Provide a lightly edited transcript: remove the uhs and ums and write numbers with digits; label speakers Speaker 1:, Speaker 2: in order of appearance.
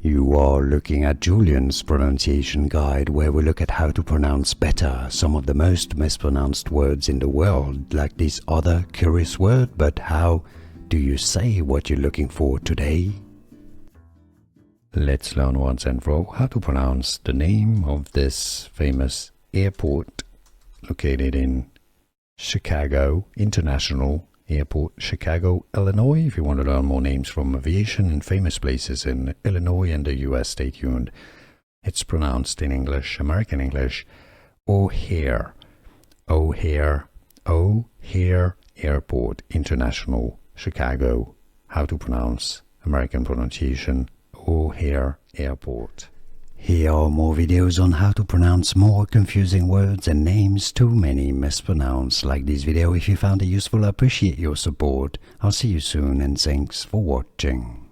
Speaker 1: You are looking at Julian's pronunciation guide, where we look at how to pronounce better some of the most mispronounced words in the world, like this other curious word. But how do you say what you're looking for today? Let's learn once and for all how to pronounce the name of this famous airport located in Chicago International Airport, Chicago, Illinois. If you want to learn more names from aviation and famous places in Illinois and the US, stay tuned. It's pronounced in English, American English, O'Hare. O'Hare. O'Hare Airport International, Chicago. How to pronounce American pronunciation, O'Hare Airport. Here are more videos on how to pronounce more confusing words and names too many mispronounced. Like this video if you found it useful. I appreciate your support. I'll see you soon and thanks for watching.